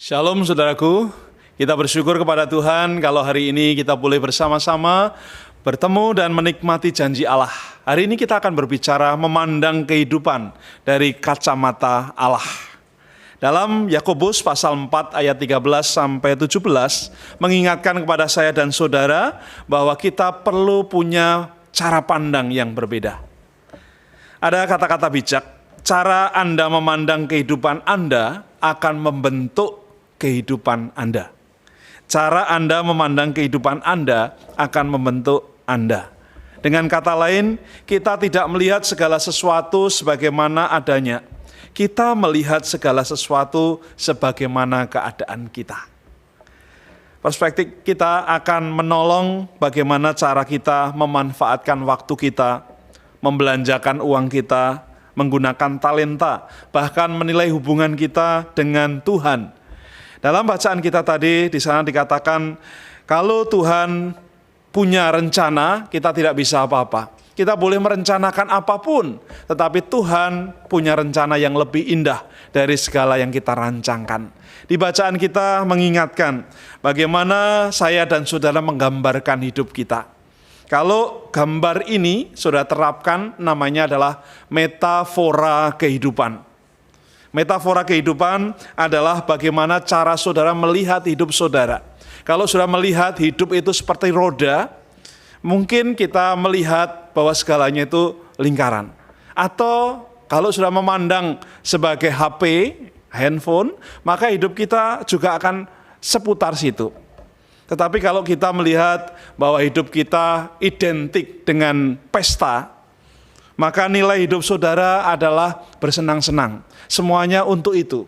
Shalom saudaraku, kita bersyukur kepada Tuhan kalau hari ini kita boleh bersama-sama bertemu dan menikmati janji Allah. Hari ini kita akan berbicara memandang kehidupan dari kacamata Allah. Dalam Yakobus pasal 4 ayat 13 sampai 17 mengingatkan kepada saya dan saudara bahwa kita perlu punya cara pandang yang berbeda. Ada kata-kata bijak, cara Anda memandang kehidupan Anda akan membentuk kehidupan Anda. Cara Anda memandang kehidupan Anda akan membentuk Anda. Dengan kata lain, kita tidak melihat segala sesuatu sebagaimana adanya. Kita melihat segala sesuatu sebagaimana keadaan kita. Perspektif kita akan menolong bagaimana cara kita memanfaatkan waktu kita, membelanjakan uang kita, menggunakan talenta, bahkan menilai hubungan kita dengan Tuhan. Dalam bacaan kita tadi, di sana dikatakan, kalau Tuhan punya rencana, kita tidak bisa apa-apa. Kita boleh merencanakan apapun, tetapi Tuhan punya rencana yang lebih indah dari segala yang kita rancangkan. Di bacaan kita mengingatkan bagaimana saya dan saudara menggambarkan hidup kita. Kalau gambar ini saudara terapkan, namanya adalah metafora kehidupan. Metafora kehidupan adalah bagaimana cara saudara melihat hidup saudara. Kalau saudara melihat hidup itu seperti roda, mungkin kita melihat bahwa segalanya itu lingkaran. Atau kalau saudara memandang sebagai HP, handphone, maka hidup kita juga akan seputar situ. Tetapi kalau kita melihat bahwa hidup kita identik dengan pesta, maka nilai hidup saudara adalah bersenang-senang. Semuanya untuk itu.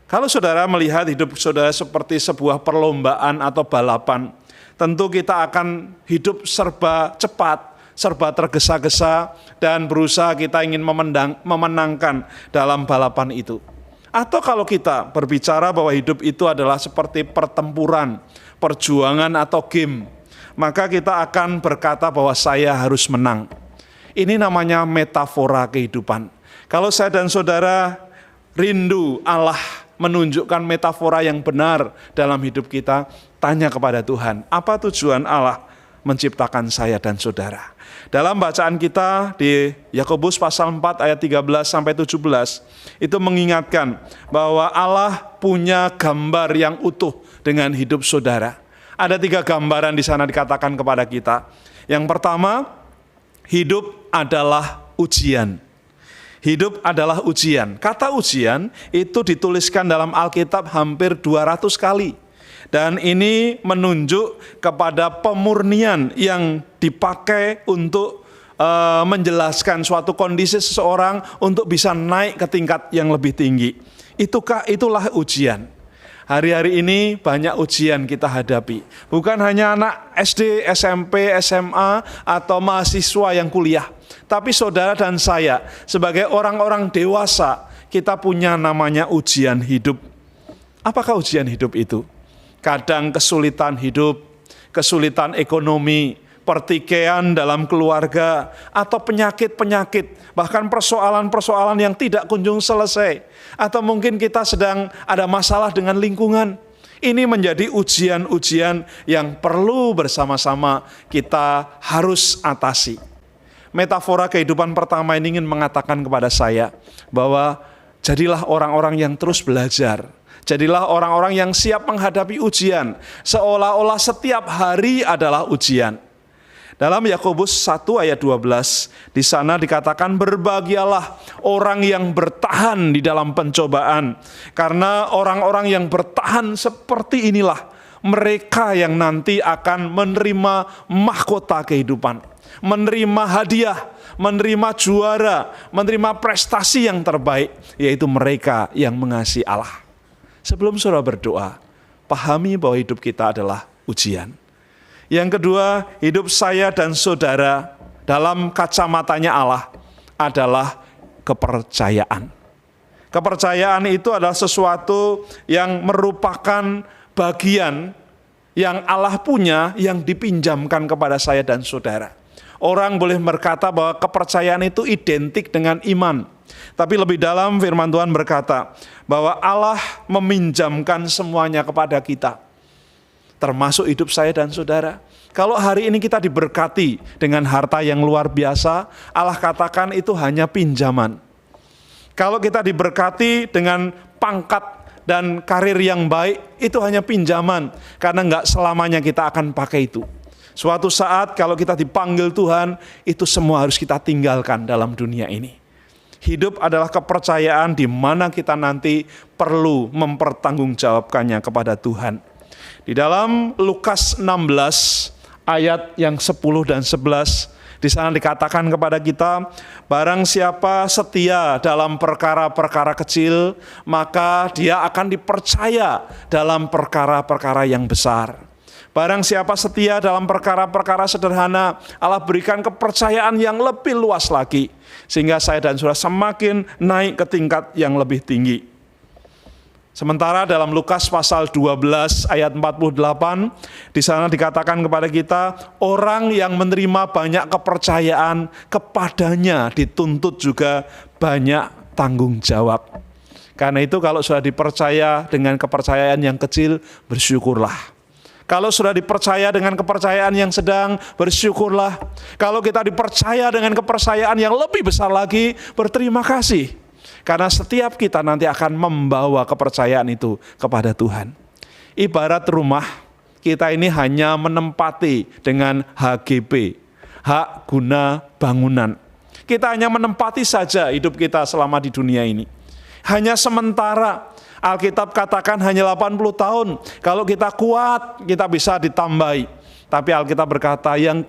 Kalau saudara melihat hidup saudara seperti sebuah perlombaan atau balapan, tentu kita akan hidup serba cepat, serba tergesa-gesa, dan berusaha kita ingin memenangkan dalam balapan itu. Atau kalau kita berbicara bahwa hidup itu adalah seperti pertempuran, perjuangan atau game, maka kita akan berkata bahwa saya harus menang. Ini namanya metafora kehidupan. Kalau saya dan saudara rindu Allah menunjukkan metafora yang benar dalam hidup kita, tanya kepada Tuhan, apa tujuan Allah menciptakan saya dan saudara? Dalam bacaan kita di Yakobus pasal 4 ayat 13 sampai 17, itu mengingatkan bahwa Allah punya gambar yang utuh dengan hidup saudara. Ada 3 gambaran di sana dikatakan kepada kita. Yang pertama, hidup adalah ujian. Hidup adalah ujian. Kata ujian itu dituliskan dalam Alkitab hampir 200 kali. Dan ini menunjuk kepada pemurnian yang dipakai untuk menjelaskan suatu kondisi seseorang untuk bisa naik ke tingkat yang lebih tinggi. Itulah ujian. Hari-hari ini banyak ujian kita hadapi. Bukan hanya anak SD, SMP, SMA, atau mahasiswa yang kuliah. Tapi saudara dan saya, sebagai orang-orang dewasa, kita punya namanya ujian hidup. Apakah ujian hidup itu? Kadang kesulitan hidup, kesulitan ekonomi, pertikaian dalam keluarga, atau penyakit-penyakit, bahkan persoalan-persoalan yang tidak kunjung selesai. Atau mungkin kita sedang ada masalah dengan lingkungan. Ini menjadi ujian-ujian yang perlu bersama-sama kita harus atasi. Metafora kehidupan pertama ini ingin mengatakan kepada saya bahwa jadilah orang-orang yang terus belajar. Jadilah orang-orang yang siap menghadapi ujian, seolah-olah setiap hari adalah ujian. Dalam Yakobus 1 ayat 12, di sana dikatakan berbahagialah orang yang bertahan di dalam pencobaan. Karena orang-orang yang bertahan seperti inilah mereka yang nanti akan menerima mahkota kehidupan, menerima hadiah, menerima juara, menerima prestasi yang terbaik, yaitu mereka yang mengasihi Allah. Sebelum saudara berdoa, pahami bahwa hidup kita adalah ujian. Yang kedua, hidup saya dan saudara dalam kacamatanya Allah adalah kepercayaan. Kepercayaan itu adalah sesuatu yang merupakan bagian yang Allah punya yang dipinjamkan kepada saya dan saudara. Orang boleh berkata bahwa kepercayaan itu identik dengan iman. Tapi lebih dalam firman Tuhan berkata bahwa Allah meminjamkan semuanya kepada kita. Termasuk hidup saya dan saudara. Kalau hari ini kita diberkati dengan harta yang luar biasa, Allah katakan itu hanya pinjaman. Kalau kita diberkati dengan pangkat dan karir yang baik, itu hanya pinjaman. Karena enggak selamanya kita akan pakai itu. Suatu saat kalau kita dipanggil Tuhan, itu semua harus kita tinggalkan dalam dunia ini. Hidup adalah kepercayaan di mana kita nanti perlu mempertanggungjawabkannya kepada Tuhan. Di dalam Lukas 16 ayat yang 10 dan 11, di sana dikatakan kepada kita, barang siapa setia dalam perkara-perkara kecil, maka dia akan dipercaya dalam perkara-perkara yang besar. Barang siapa setia dalam perkara-perkara sederhana, Allah berikan kepercayaan yang lebih luas lagi, sehingga saya dan saudara semakin naik ke tingkat yang lebih tinggi. Sementara dalam Lukas pasal 12 ayat 48, di sana dikatakan kepada kita, orang yang menerima banyak kepercayaan, kepadanya dituntut juga banyak tanggung jawab. Karena itu kalau sudah dipercaya dengan kepercayaan yang kecil, bersyukurlah. Kalau sudah dipercaya dengan kepercayaan yang sedang, bersyukurlah. Kalau kita dipercaya dengan kepercayaan yang lebih besar lagi, berterima kasih. Karena setiap kita nanti akan membawa kepercayaan itu kepada Tuhan. Ibarat rumah, kita ini hanya menempati dengan HGB, hak guna bangunan. Kita hanya menempati saja hidup kita selama di dunia ini. Hanya sementara. Alkitab katakan hanya 80 tahun. Kalau kita kuat, kita bisa ditambahi. Tapi Alkitab berkata yang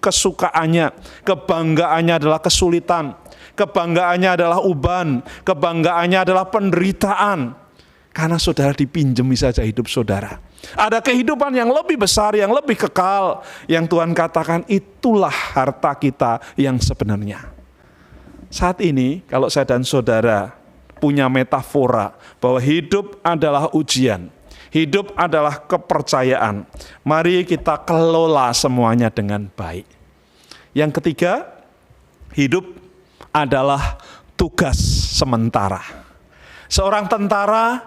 kesukaannya, kebanggaannya adalah kesulitan. Kebanggaannya adalah uban. Kebanggaannya adalah penderitaan. Karena saudara dipinjami saja hidup saudara. Ada kehidupan yang lebih besar, yang lebih kekal. Yang Tuhan katakan itulah harta kita yang sebenarnya. Saat ini kalau saya dan saudara punya metafora bahwa hidup adalah ujian, hidup adalah kepercayaan. Mari kita kelola semuanya dengan baik. Yang ketiga, hidup adalah tugas sementara. Seorang tentara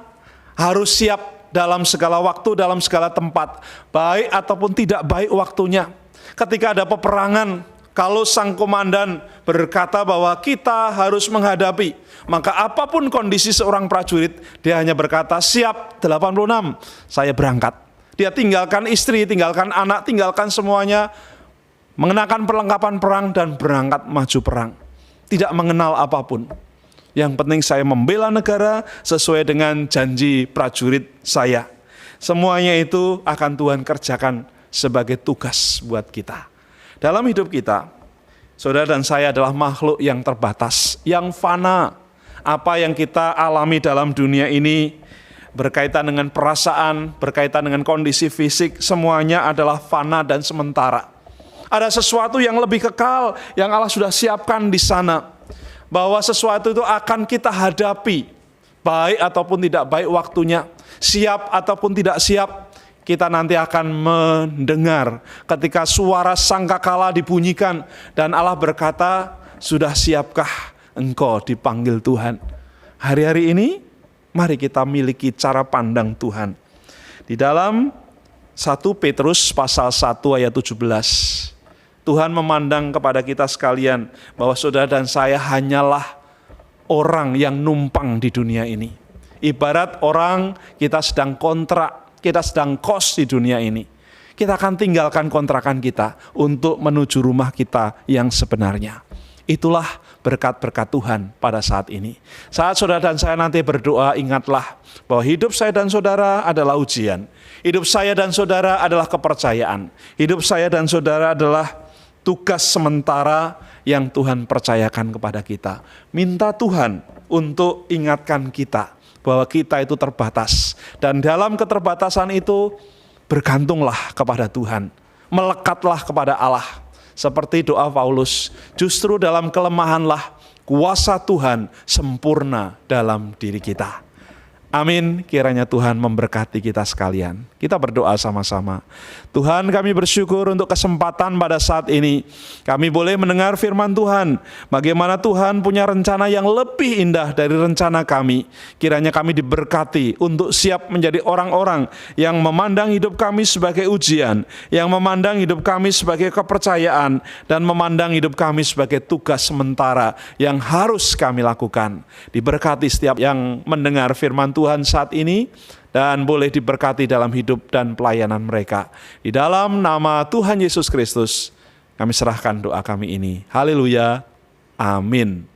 harus siap dalam segala waktu, dalam segala tempat, baik ataupun tidak baik waktunya. Ketika ada peperangan, kalau sang komandan berkata bahwa kita harus menghadapi, maka apapun kondisi seorang prajurit, dia hanya berkata, siap 86, saya berangkat. Dia tinggalkan istri, tinggalkan anak, tinggalkan semuanya, mengenakan perlengkapan perang dan berangkat maju perang. Tidak mengenal apapun. Yang penting saya membela negara sesuai dengan janji prajurit saya. Semuanya itu akan Tuhan kerjakan sebagai tugas buat kita. Dalam hidup kita, saudara dan saya adalah makhluk yang terbatas, yang fana. Apa yang kita alami dalam dunia ini berkaitan dengan perasaan, berkaitan dengan kondisi fisik, semuanya adalah fana dan sementara. Ada sesuatu yang lebih kekal yang Allah sudah siapkan di sana. Bahwa sesuatu itu akan kita hadapi, baik ataupun tidak baik waktunya, siap ataupun tidak siap. Kita nanti akan mendengar ketika suara sangkakala dibunyikan dan Allah berkata, sudah siapkah engkau dipanggil Tuhan? Hari-hari ini, mari kita miliki cara pandang Tuhan. Di dalam 1 Petrus pasal 1 ayat 17, Tuhan memandang kepada kita sekalian bahwa saudara dan saya hanyalah orang yang numpang di dunia ini. Ibarat orang kita sedang kontrak, kita sedang kos di dunia ini. Kita akan tinggalkan kontrakan kita untuk menuju rumah kita yang sebenarnya. Itulah berkat-berkat Tuhan pada saat ini. Saat saudara dan saya nanti berdoa, ingatlah bahwa hidup saya dan saudara adalah ujian. Hidup saya dan saudara adalah kepercayaan. Hidup saya dan saudara adalah tugas sementara yang Tuhan percayakan kepada kita. Minta Tuhan untuk ingatkan kita bahwa kita itu terbatas. Dan dalam keterbatasan itu, bergantunglah kepada Tuhan. Melekatlah kepada Allah. Seperti doa Paulus, justru dalam kelemahanlah kuasa Tuhan sempurna dalam diri kita. Amin. Kiranya Tuhan memberkati kita sekalian. Kita berdoa sama-sama. Tuhan, kami bersyukur untuk kesempatan pada saat ini. Kami boleh mendengar firman Tuhan. Bagaimana Tuhan punya rencana yang lebih indah dari rencana kami. Kiranya kami diberkati untuk siap menjadi orang-orang yang memandang hidup kami sebagai ujian, yang memandang hidup kami sebagai kepercayaan, dan memandang hidup kami sebagai tugas sementara yang harus kami lakukan. Diberkati setiap yang mendengar firman Tuhan saat ini, dan boleh diberkati dalam hidup dan pelayanan mereka. Di dalam nama Tuhan Yesus Kristus, kami serahkan doa kami ini. Haleluya. Amin.